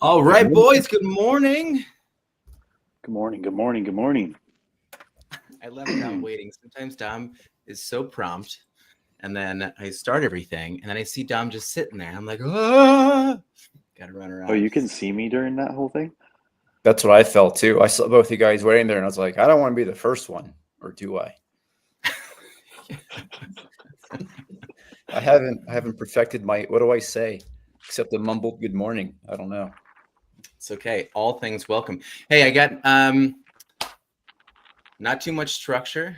All right, boys. Good morning. Good morning. Good morning. Good morning. I love Dom waiting. Sometimes Dom is so prompt, and then I start everything, and then I see Dom just sitting there. I'm like, gotta run around. Oh, you can see me during that whole thing? That's what I felt too. I saw both you guys waiting there, and I was like, I don't want to be the first one, or do I? I haven't perfected my. What do I say? Except the mumbled good morning. I don't know. It's okay. All things welcome. Hey, I got not too much structure.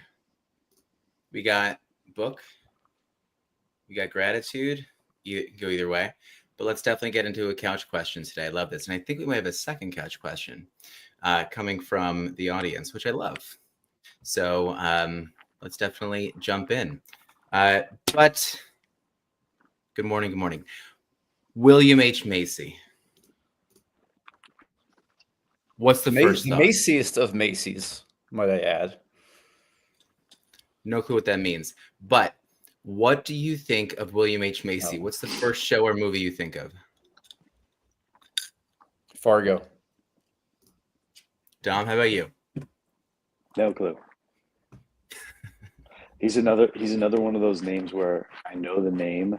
We got book. We got gratitude. You can go either way, but let's definitely get into a couch question today. I love this, and I think we might have a second couch question coming from the audience, which I love. So let's definitely jump in. But good morning. Good morning. William H. Macy. What's the first thought? Macyest of Macy's, might I add. No clue what that means. But what do you think of William H. Macy? What's the first show or movie you think of? Fargo. Dom, how about you? No clue. He's another one of those names where I know the name,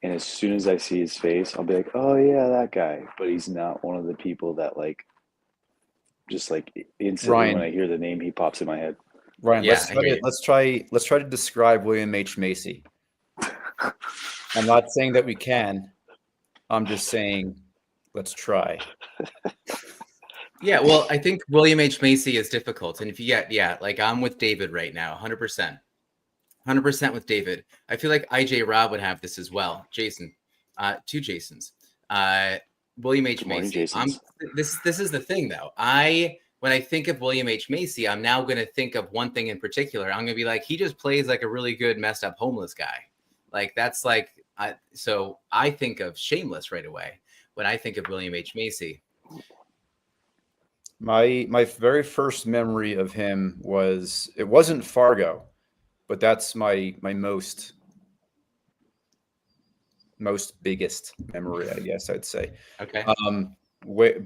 and as soon as I see his face, I'll be like, "Oh yeah, that guy." But he's not one of the people that just instantly Ryan. when I hear the name, he pops in my head. Ryan, Yeah, let's try to describe William H. Macy. I'm not saying that we can. I'm just saying let's try. Yeah, well, I think William H. Macy is difficult. And if you like I'm with David right now, 100%. 100% with David. I feel like IJ Rob would have this as well. Jason, two Jasons. William H. Good morning, Macy. Jasons. This is the thing though. When I think of William H. Macy, I'm now going to think of one thing in particular. I'm going to be like, he just plays like a really good messed up homeless guy. Like that's like, so I think of Shameless right away when I think of William H. Macy. My very first memory of him it wasn't Fargo, but that's my most biggest memory, I guess I'd say. Okay.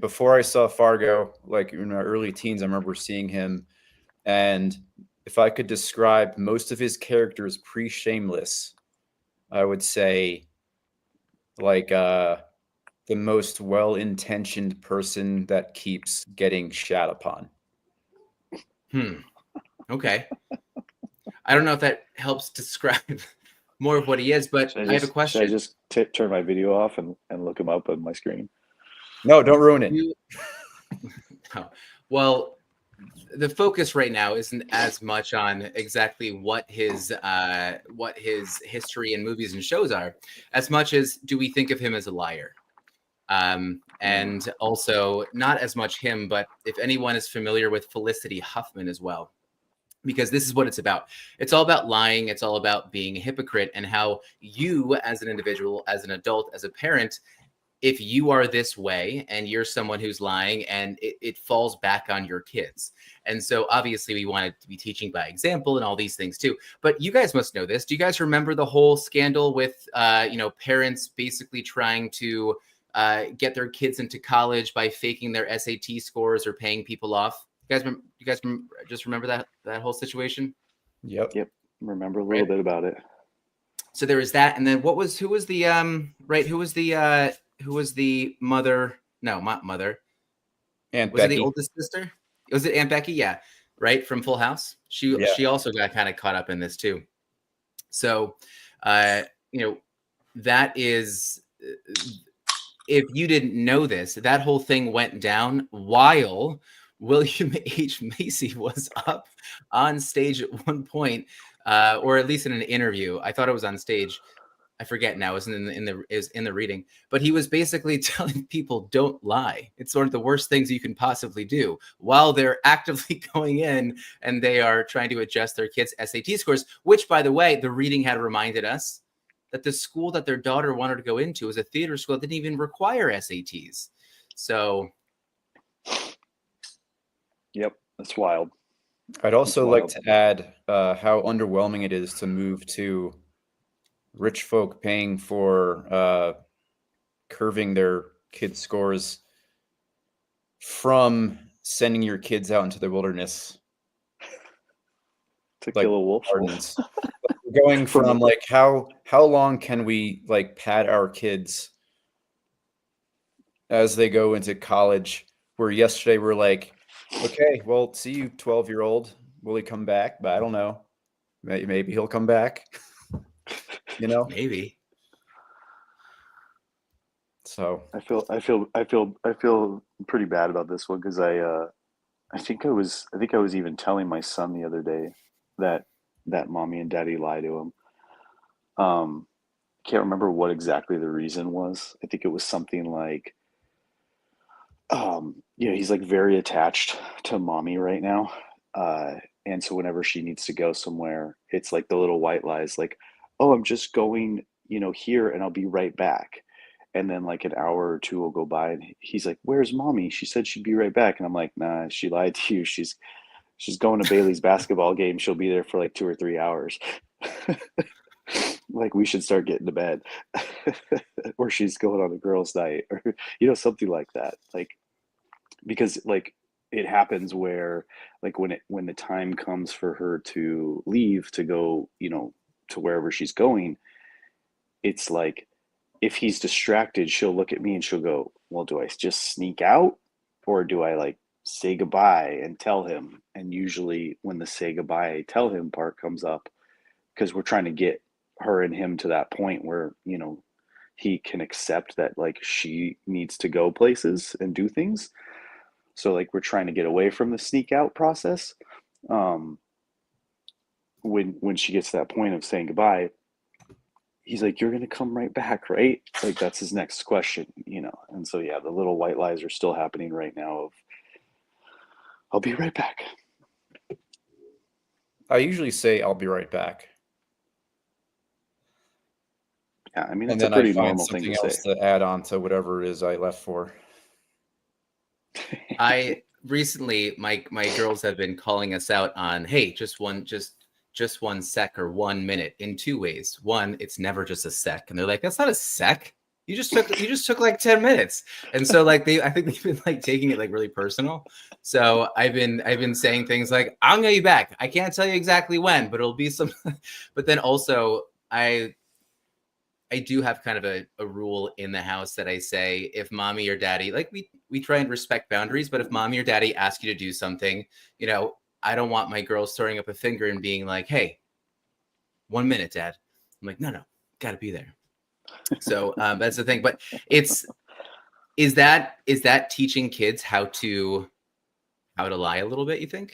Before I saw Fargo, like in my early teens, I remember seeing him, and if I could describe most of his characters pre-Shameless, I would say like the most well-intentioned person that keeps getting shat upon. Okay. I don't know if that helps describe more of what he is, but I have a question. Should I just turn my video off and look him up on my screen? No, don't ruin it. No. Well, the focus right now isn't as much on exactly what his history in movies and shows are, as much as do we think of him as a liar? And also not as much him, but if anyone is familiar with Felicity Huffman as well, because this is what it's about. It's all about lying. It's all about being a hypocrite and how you as an individual, as an adult, as a parent, if you are this way and you're someone who's lying and it falls back on your kids. And so obviously we wanted to be teaching by example and all these things too. But you guys must know this. Do you guys remember the whole scandal with, parents basically trying to get their kids into college by faking their SAT scores or paying people off? You guys just remember that whole situation? Yep. Remember a little bit about it. So there was that, and then who was the mother? No, not mother. Aunt was Becky. It the oldest sister? Was it Aunt Becky? Yeah, right, from Full House. She also got kind of caught up in this too. So, that is, if you didn't know this, that whole thing went down while William H. Macy was up on stage at one point, or at least in an interview. I thought it was on stage. I forget now. It was in the reading, but he was basically telling people don't lie. It's sort of the worst things you can possibly do while they're actively going in and they are trying to adjust their kids' SAT scores, which, by the way, the reading had reminded us that the school that their daughter wanted to go into was a theater school that didn't even require SATs. So. Yep, that's wild. I'd also like to add how underwhelming it is to move to rich folk paying for curving their kid scores from sending your kids out into the wilderness to kill a wolf. Going from like how long can we like pad our kids as they go into college, where yesterday we're like, okay, well, see you 12-year-old. Will he come back? But I don't know. Maybe he'll come back. You know? Maybe. So I feel pretty bad about this one because I think I was even telling my son the other day that mommy and daddy lie to him. Can't remember what exactly the reason was. I think it was something like, he's like very attached to mommy right now. And so whenever she needs to go somewhere, it's like the little white lies, like, oh, I'm just going, here and I'll be right back. And then like an hour or two will go by and he's like, where's mommy? She said she'd be right back. And I'm like, nah, she lied to you. She's going to Bailey's basketball game. She'll be there for like 2 or 3 hours. Like we should start getting to bed. Or she's going on a girls' night or, something like that. Like, because like it happens where like when the time comes for her to leave to go, to wherever she's going, it's like, if he's distracted, she'll look at me and she'll go, well, do I just sneak out or do I like say goodbye and tell him? And usually when the say goodbye, tell him part comes up, because we're trying to get her and him to that point where, he can accept that like she needs to go places and do things. So like we're trying to get away from the sneak out process. When she gets to that point of saying goodbye, he's like, you're going to come right back, right? Like that's his next question, And so, yeah, the little white lies are still happening right now of, I'll be right back. I usually say I'll be right back. Yeah, I mean, and it's a then pretty I find normal thing something to else say. to add on to whatever it is I left for. I recently, my girls have been calling us out on, hey, just one sec or 1 minute in two ways. One, it's never just a sec, and they're like, that's not a sec. You just took like 10 minutes. And so like I think they've been like taking it like really personal. So I've been saying things like, I'll get you back. I can't tell you exactly when, but it'll be some. But then also I do have kind of a rule in the house that I say, if mommy or daddy, like we try and respect boundaries, but if mommy or daddy ask you to do something, I don't want my girls throwing up a finger and being like, hey, 1 minute, dad. I'm like, no, gotta be there. So that's the thing. But is that teaching kids how to lie a little bit, you think?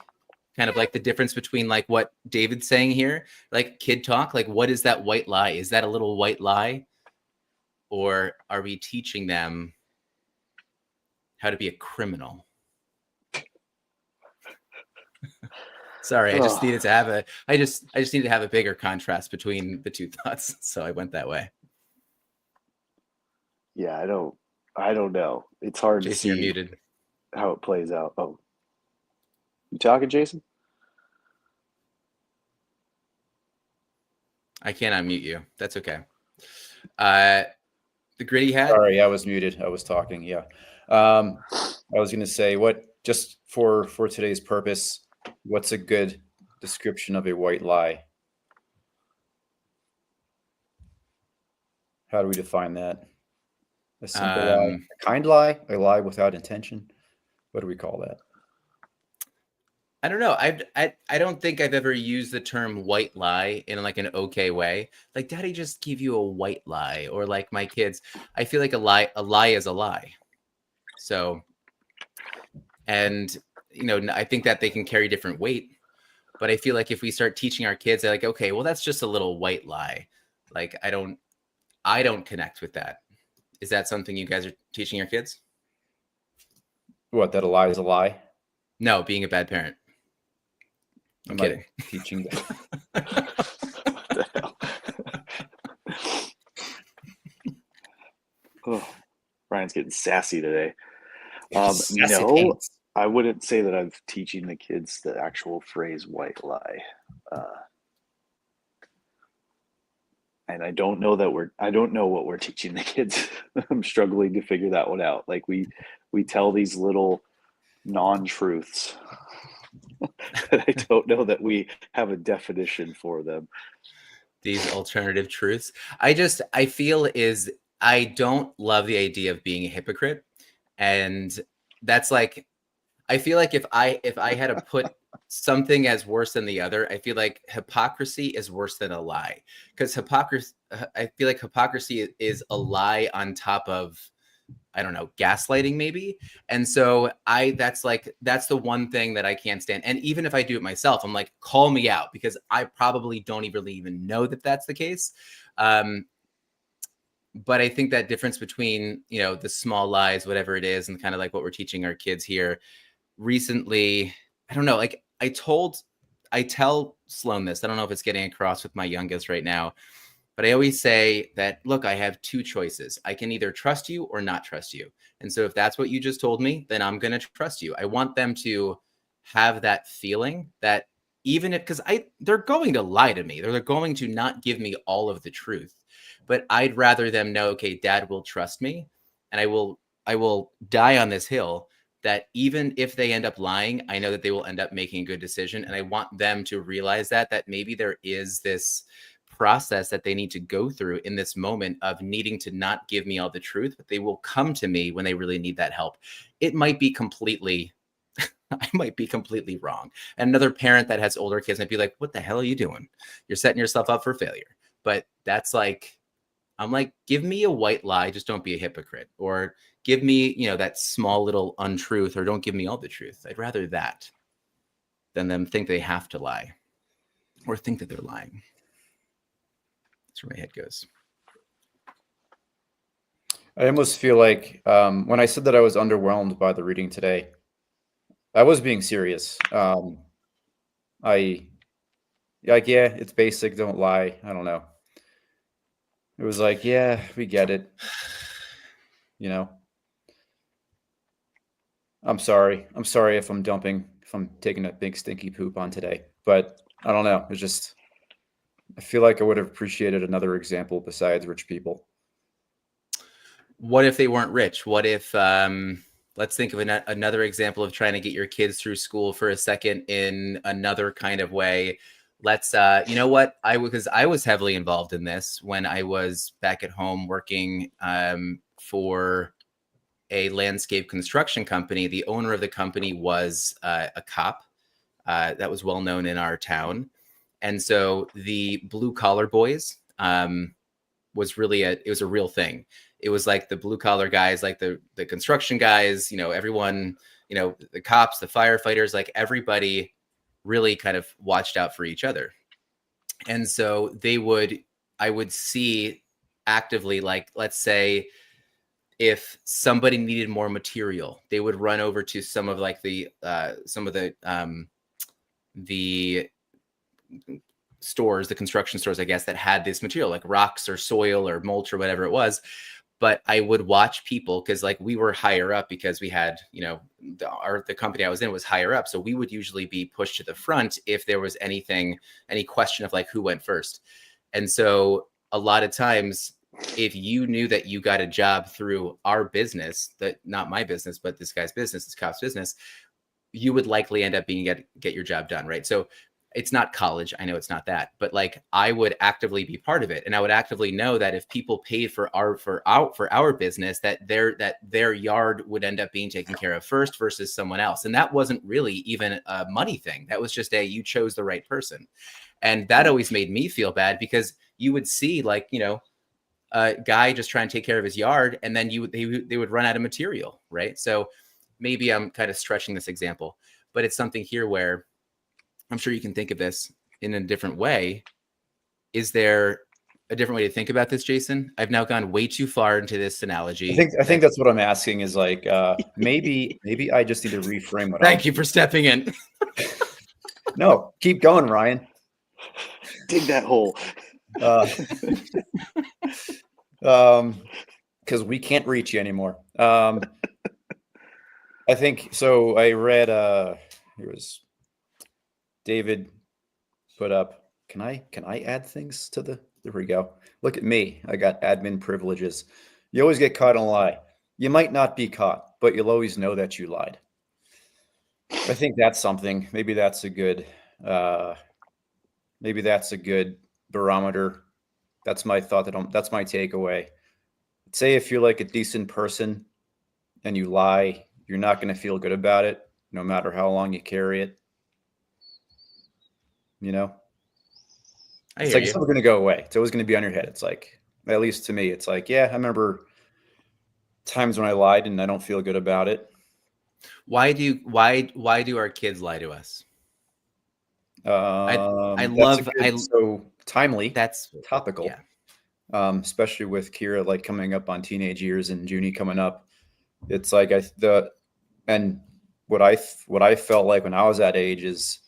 Kind of like the difference between like what David's saying here, like kid talk, like what is that white lie? Is that a little white lie? Or are we teaching them how to be a criminal? Sorry, I just needed to have I just needed to have a bigger contrast between the two thoughts. So I went that way. Yeah, I don't know. It's hard Jason, to see you're muted. How it plays out. Oh, you talking, Jason? I can't unmute you. That's okay. The gritty hat. Sorry, I was muted. I was talking. Yeah. I was going to say, just for today's purpose, what's a good description of a white lie? How do we define that? A simple lie, a kind lie, a lie without intention. What do we call that? I don't know. I don't think I've ever used the term white lie in like an okay way. Like, daddy just gave you a white lie, or like my kids. I feel like a lie is a lie. So, and I think that they can carry different weight. But I feel like if we start teaching our kids, they're like, okay, well, that's just a little white lie. Like, I don't connect with that. Is that something you guys are teaching your kids? What, that a lie is a lie? No, being a bad parent. I'm kidding. Teaching that. Oh, Ryan's getting sassy today. No, I wouldn't say that I'm teaching the kids the actual phrase white lie. and I don't know what we're teaching the kids. I'm struggling to figure that one out. Like we tell these little non-truths that I don't know that we have a definition for them. These alternative truths. I feel I don't love the idea of being a hypocrite. And that's like, I feel like if I had to put something as worse than the other, I feel like hypocrisy is worse than a lie. Because I feel like hypocrisy is a lie on top of, I don't know, gaslighting maybe. And so that's the one thing that I can't stand. And even if I do it myself, I'm like, call me out, because I probably don't really even know that that's the case. But I think that difference between, the small lies, whatever it is, and kind of like what we're teaching our kids here recently, I don't know, like I tell Sloan this, I don't know if it's getting across with my youngest right now, but I always say that, look, I have two choices. I can either trust you or not trust you. And so if that's what you just told me, then I'm going to trust you. I want them to have that feeling that even if, because they're going to lie to me, they're going to not give me all of the truth, but I'd rather them know, okay, dad will trust me, and I will die on this hill that even if they end up lying, I know that they will end up making a good decision. And I want them to realize that maybe there is this process that they need to go through in this moment of needing to not give me all the truth, but they will come to me when they really need that help. It might be completely, I might be completely wrong. And another parent that has older kids might be like, what the hell are you doing? You're setting yourself up for failure. But that's like, I'm like, give me a white lie, just don't be a hypocrite. Or give me, that small little untruth, or don't give me all the truth. I'd rather that than them think they have to lie or think that they're lying. That's where my head goes. I almost feel like when I said that I was underwhelmed by the reading today, I was being serious. Yeah, it's basic, don't lie. I don't know. It was like, yeah, we get it. I'm sorry. I'm sorry if I'm taking a big stinky poop on today. But I don't know. It's just, I feel like I would have appreciated another example besides rich people. What if they weren't rich? What if, let's think of another example of trying to get your kids through school for a second in another kind of way. Let's, you know what? Because I was heavily involved in this when I was back at home working for a landscape construction company. The owner of the company was a cop that was well known in our town. And so the blue collar boys was really it was a real thing. It was like the blue collar guys, like the construction guys, everyone, the cops, the firefighters, like everybody really kind of watched out for each other. And so I would see actively, like, let's say if somebody needed more material, they would run over to some of like the stores, the construction stores, I guess, that had this material, like rocks or soil or mulch or whatever it was. But I would watch people, because like we were higher up, because we had, the company I was in was higher up. So we would usually be pushed to the front if there was any question of like who went first. And so a lot of times, if you knew that you got a job through our business, that not my business, but this guy's business, this cop's business, you would likely end up being get your job done, right? So it's not college. I know it's not that, but like I would actively be part of it, and I would actively know that if people paid for our business, that their yard would end up being taken care of first versus someone else. And that wasn't really even a money thing. That was just you chose the right person, and that always made me feel bad, because you would see like a guy just trying to take care of his yard, and then they would run out of material, right? So maybe I'm kind of stretching this example, but it's something here where I'm sure you can think of this in a different way. Is there a different way to think about this, Jason? I've now gone way too far into this analogy. I think that's what I'm asking is like, maybe I just need to reframe what Thank you for stepping in. No, keep going, Ryan. Dig that hole. Because we can't reach you anymore. I think so. I read here was David put up. Can I add things to the There we go. Look at me. I got admin privileges. You always get caught in a lie. You might not be caught, but you'll always know that you lied. I think that's something. Maybe that's a good barometer. That's my thought. That's my takeaway. Say if you're like a decent person and you lie, you're not going to feel good about it, no matter how long you carry it. You know, it's like it's never going to go away. It's always going to be on your head. It's like, at least to me, it's like, yeah, I remember times when I lied and I don't feel good about it. Why do our kids lie to us? So timely. That's topical. Yeah. Especially with Kira like coming up on teenage years and Junie coming up. It's like what I felt like when I was that age is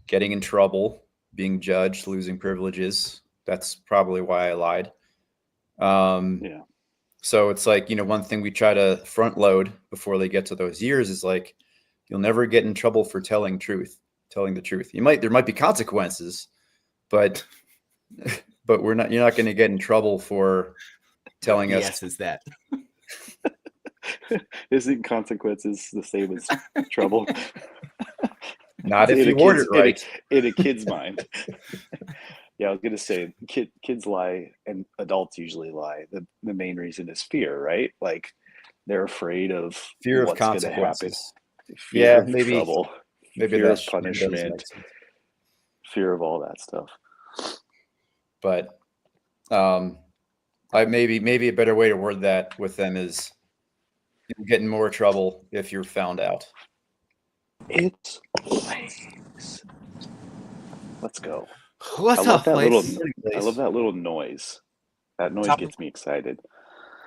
getting in trouble, being judged, losing privileges. That's probably why I lied. Yeah. So it's like, one thing we try to front load before they get to those years is like, you'll never get in trouble for telling the truth. There might be consequences, but you're not going to get in trouble for telling us. Yes, is that. Isn't consequences the same as trouble? Not if you word it right. In a kid's mind. Yeah, I was gonna say kids lie and adults usually lie. The main reason is fear, right? Like they're afraid of fear of what's gonna happen. consequences. Fear of trouble. Maybe fear of that punishment. Fear of all that stuff. But maybe a better way to word that with them is you get in more trouble if you're found out. It's flames. Let's go. What's I love up, that place? I love that little noise. That noise gets me excited.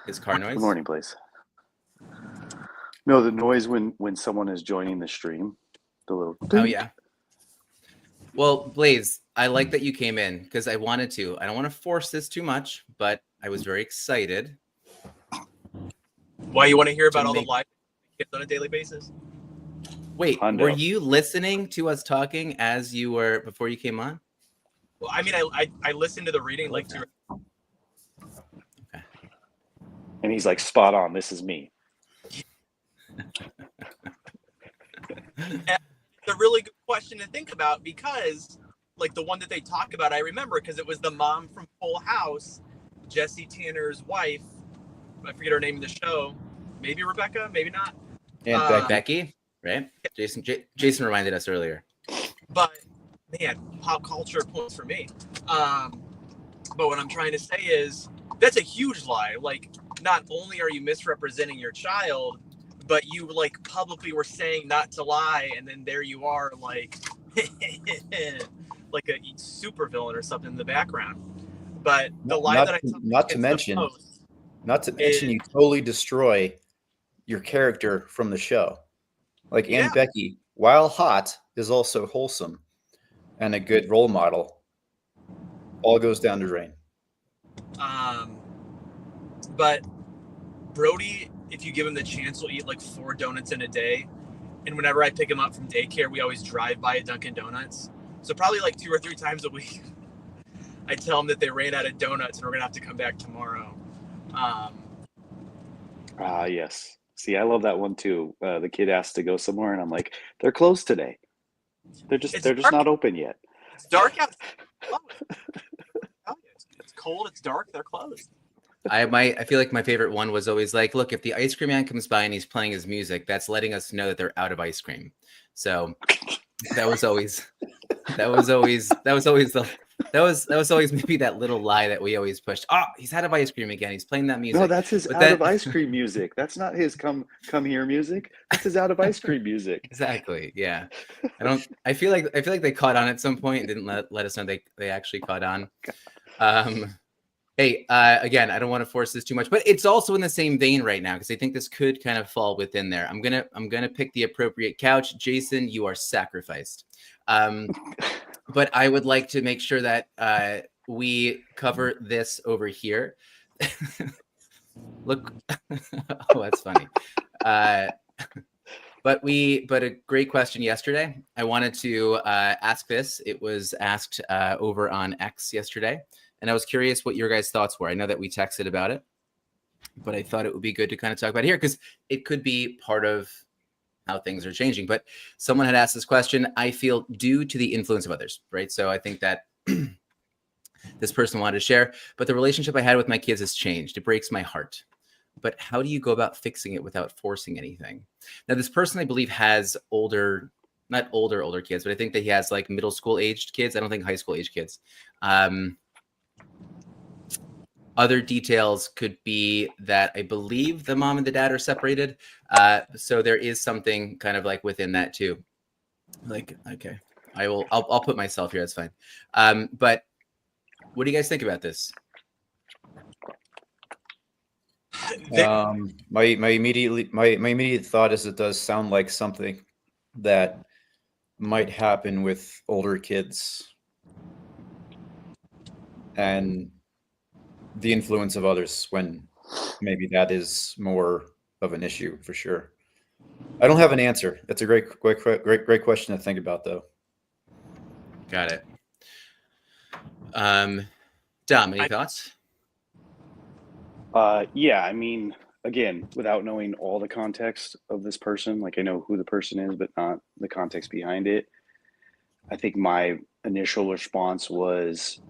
Is car noise? Good morning, place. No, the noise when someone is joining the stream. The little. Oh yeah. Well, Blaze, I like that you came in because I wanted to. I don't want to force this too much, but I was very excited. Why you want to hear about all the live kids on a daily basis? Wait, were you listening to us talking as you were before you came on? Well, I mean, I listened to the reading like two. Okay. And he's like, spot on. This is me. It's a really good question to think about because, like, the one that they talk about, I remember because it was the mom from Full House, Jesse Tanner's wife. I forget her name in the show. Maybe Rebecca, maybe not. And Becky, right? Jason reminded us earlier. But man, pop culture points for me. But what I'm trying to say is that's a huge lie. Like, not only are you misrepresenting your child, but you like publicly were saying not to lie, and then there you are, like, like a supervillain or something in the background. But the lie that I not to mention, you totally destroy your character from the show. Like Aunt Becky, while hot, is also wholesome and a good role model. All goes down the drain. But Brody, if you give him the chance, will eat like 4 donuts in a day. And whenever I pick him up from daycare, we always drive by a Dunkin' Donuts. So probably like 2 or 3 times a week, I tell him that they ran out of donuts and we're gonna have to come back tomorrow. Yes. See, I love that one too. The kid asked to go somewhere, and I'm like, they're closed today. They're just not open yet. It's dark out. It's cold. It's dark. They're closed. I feel like my favorite one was always like, look, if the ice cream man comes by and he's playing his music, that's letting us know that they're out of ice cream. So that was always maybe that little lie that we always pushed. Oh, he's out of ice cream again. He's playing that music. No, that's his out of ice cream music. That's not his come here music. That's his out of ice cream music. Exactly. Yeah. I feel like they caught on at some point and didn't let us know they actually caught on. Hey, again, I don't want to force this too much, but it's also in the same vein right now because I think this could kind of fall within there. I'm gonna pick the appropriate couch. Jason, you are sacrificed. But I would like to make sure that we cover this over here. Look, oh, that's funny. But a great question yesterday. I wanted to ask this. It was asked over on X yesterday. And I was curious what your guys' thoughts were. I know that we texted about it, but I thought it would be good to kind of talk about it here because it could be part of how things are changing. But someone had asked this question, I feel, due to the influence of others, right? So I think that this person wanted to share, but the relationship I had with my kids has changed. It breaks my heart. But how do you go about fixing it without forcing anything? Now, this person, I believe, has not older kids, but I think that he has like middle school aged kids. I don't think high school aged kids. Other details could be that I believe the mom and the dad are separated. So there is something kind of like within that too. Like, okay, I'll put myself here. That's fine. But what do you guys think about this? My immediate thought is it does sound like something that might happen with older kids and the influence of others when maybe that is more of an issue for sure. I don't have an answer. That's a great question to think about though. Got it. Dom, any thoughts? Yeah, I mean, again, without knowing all the context of this person, like I know who the person is, but not the context behind it. I think my initial response was,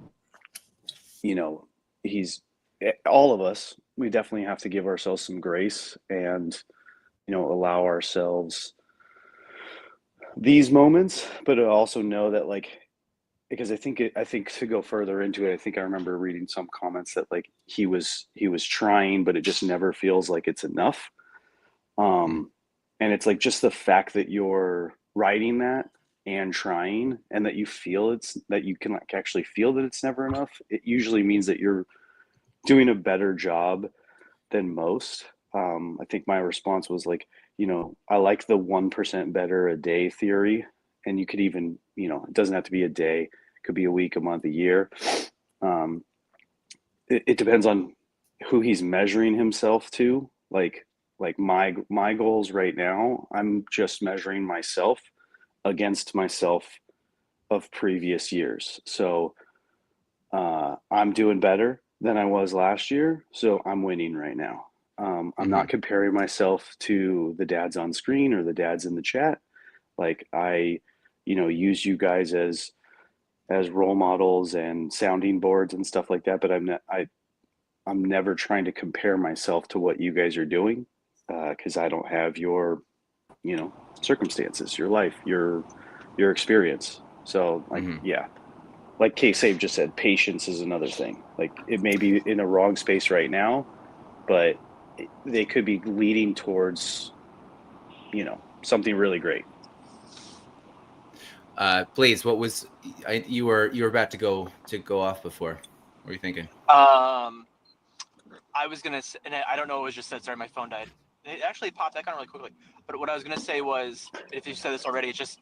all of us, we definitely have to give ourselves some grace and, allow ourselves these moments, but also know that because I think to go further into it, I think I remember reading some comments that like he was trying, but it just never feels like it's enough. And it's like just the fact that you're writing that and trying, and that you can like actually feel that it's never enough. It usually means that you're doing a better job than most. I think my response was like, I like the 1% better a day theory. And you could even, it doesn't have to be a day, it could be a week, a month, a year. It depends on who he's measuring himself to. Like my goals right now, I'm just measuring myself against myself of previous years. So I'm doing better than I was last year. So I'm winning right now. I'm not comparing myself to the dads on screen or the dads in the chat. Like I, use you guys as role models and sounding boards and stuff like that. But I'm never trying to compare myself to what you guys are doing, because I don't have your, circumstances, your life, your experience. So yeah, like K-Save just said, patience is another thing. Like it may be in a wrong space right now, but they could be leading towards, something really great. Please, what was you were about to go off before? What were you thinking? I was gonna say, and I don't know, it was just said. Sorry, my phone died. It actually popped back on really quickly. But what I was gonna say was, if you said this already, it's just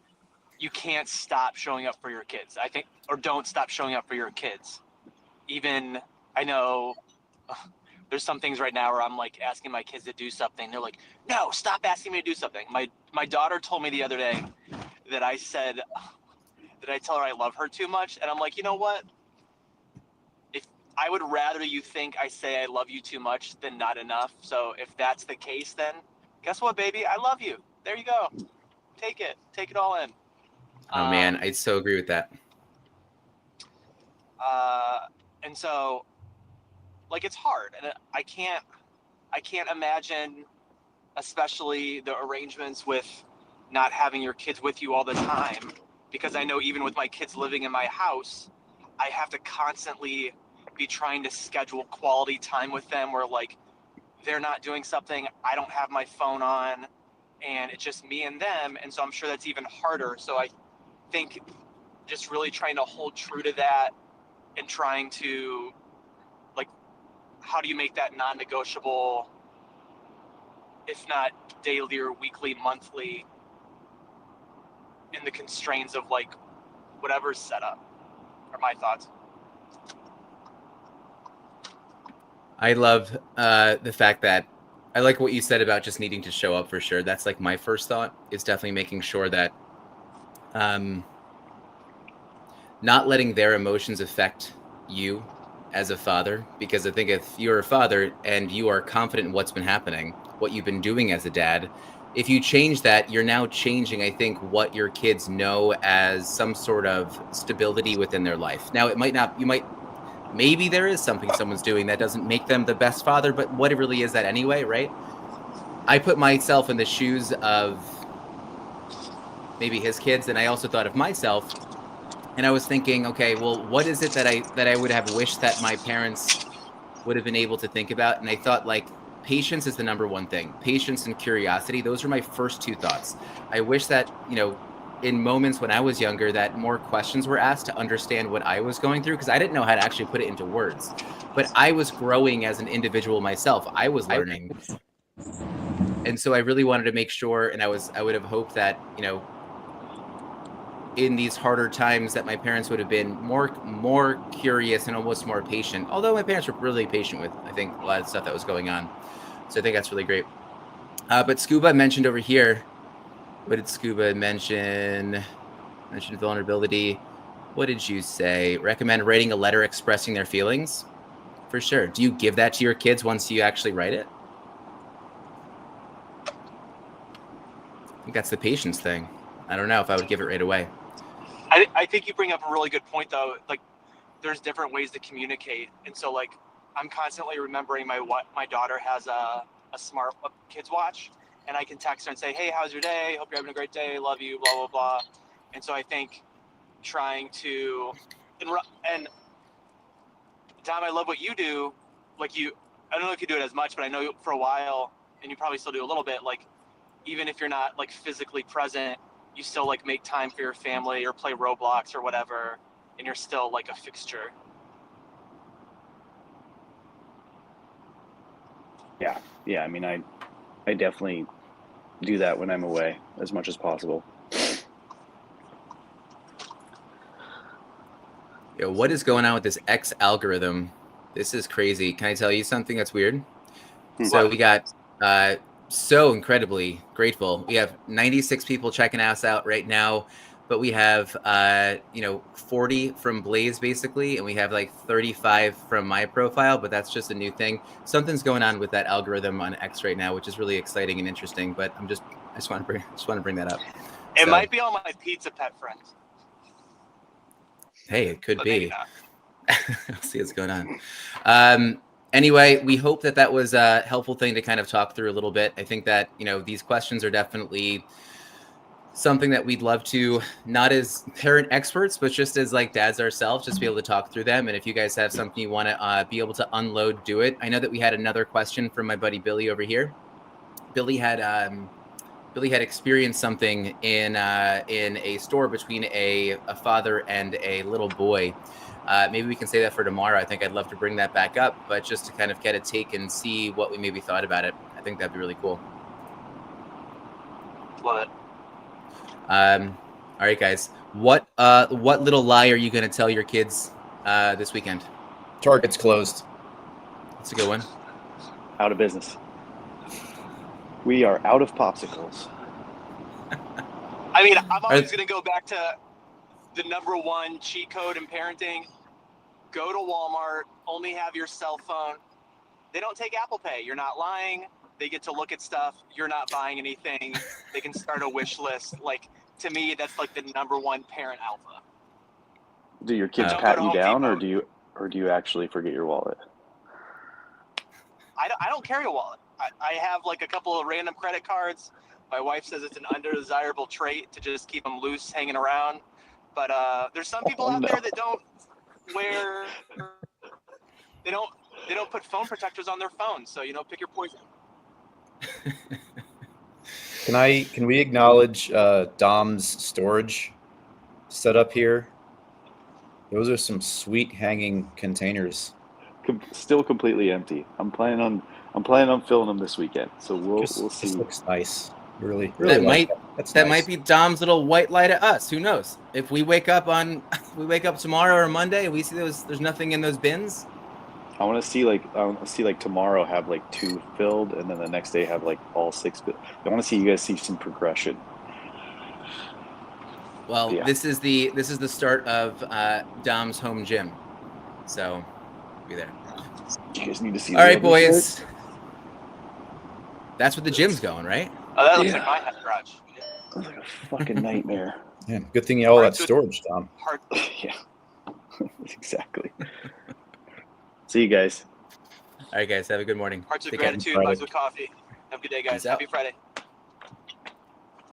you can't stop showing up for your kids. I think, or don't stop showing up for your kids. Even I know there's some things right now where I'm like asking my kids to do something. They're like, "No, stop asking me to do something." My daughter told me the other day that I said, did I tell her I love her too much? And I'm like, you know what? If I would rather you think I say I love you too much than not enough. So if that's the case, then guess what, baby? I love you. There you go. Take it all in. Oh man, I so agree with that. And so, like, it's hard, and I can't imagine, especially the arrangements with not having your kids with you all the time, because I know even with my kids living in my house, I have to constantly be trying to schedule quality time with them where like they're not doing something, I don't have my phone on, and it's just me and them. And so I'm sure that's even harder. So I think just really trying to hold true to that and trying to, like, how do you make that non-negotiable, if not daily or weekly, monthly, in the constraints of like whatever's set up, are my thoughts. I love the fact that I like what you said about just needing to show up for sure. That's like my first thought, is definitely making sure that not letting their emotions affect you as a father, because I think if you're a father and you are confident in what's been happening, what you've been doing as a dad, if you change that, you're now changing, I think, what your kids know as some sort of stability within their life. Now, it might not, maybe there is something someone's doing that doesn't make them the best father, but what it really is that anyway, right? I put myself in the shoes of maybe his kids, and I also thought of myself, and I was thinking, okay, well, what is it that I would have wished that my parents would have been able to think about? And I thought, like, patience is the number one thing. Patience and curiosity, those are my first two thoughts. I wish that, in moments when I was younger, that more questions were asked to understand what I was going through, because I didn't know how to actually put it into words. But I was growing as an individual myself. I was learning. And so I really wanted to make sure, and I would have hoped that, in these harder times, that my parents would have been more curious and almost more patient. Although my parents were really patient with, I think, a lot of stuff that was going on. So I think that's really great. But Scuba mentioned over here, what did Scuba mention? Mentioned vulnerability. What did you say? Recommend writing a letter expressing their feelings? For sure. Do you give that to your kids once you actually write it? I think that's the patience thing. I don't know if I would give it right away. I think you bring up a really good point, though. Like, there's different ways to communicate, and so, like, I'm constantly remembering my daughter has a smart kids watch, and I can text her and say, "Hey, how's your day? Hope you're having a great day. Love you. Blah blah blah." And so I think trying to and Tom, I love what you do. Like, I don't know if you do it as much, but I know for a while, and you probably still do a little bit. Like, even if you're not like physically present, you still like make time for your family or play Roblox or whatever, and you're still like a fixture. Yeah. I mean, I definitely do that when I'm away as much as possible. Yo, what is going on with this X algorithm? This is crazy. Can I tell you something that's weird? So we got so incredibly grateful. We have 96 people checking us out right now, but we have 40 from Blaze basically, and we have like 35 from my profile, but that's just a new thing. Something's going on with that algorithm on X right now, which is really exciting and interesting, but I just want to bring that up. It might be all my pizza pet friends. Hey, it could be. I'll see what's going on. Anyway, we hope that was a helpful thing to kind of talk through a little bit. I think that, these questions are definitely something that we'd love to, not as parent experts, but just as like dads ourselves, just be able to talk through them. And if you guys have something you want to be able to unload, do it. I know that we had another question from my buddy Billy over here. Billy had experienced something in a store between a father and a little boy. Maybe we can say that for tomorrow. I think I'd love to bring that back up, but just to kind of get a take and see what we maybe thought about it. I think that'd be really cool. Love it. All right, guys. What little lie are you going to tell your kids this weekend? Target's closed. That's a good one. Out of business. We are out of popsicles. I mean, I'm always going to go back to the number one cheat code in parenting. Go to Walmart, only have your cell phone. They don't take Apple Pay. You're not lying. They get to look at stuff. You're not buying anything. They can start a wish list. Like, to me, that's like the number one parent alpha. Do your kids pat you down, or do you actually forget your wallet? I don't carry a wallet. I have like a couple of random credit cards. My wife says it's an undesirable trait to just keep them loose hanging around. But there's some people out there that don't wear, they don't put phone protectors on their phones. So, pick your poison. Can we acknowledge Dom's storage setup here? Those are some sweet hanging containers. Still completely empty. I'm planning on filling them this weekend. So we'll see. This looks nice. Really that like that nice. Might be Dom's little white lie to us. Who knows? If we wake up tomorrow or Monday and we see there's nothing in those bins. I want to see like tomorrow have like 2 filled, and then the next day have like all 6 filled. I want to see you guys see some progression. Well, yeah. This is the start of Dom's home gym. So Be there. You guys need to see. All the right, other boys. side? That's what the gym's going, right? Oh, that looks Yeah. like my garage. It's like a fucking nightmare. Yeah, good thing you all that storage, Tom. Hard. Yeah, exactly. See you guys. All right, guys. Have a good morning. Hearts of Take care. gratitude, Friday. mugs of coffee. Have a good day, guys. Peace out. Happy Friday.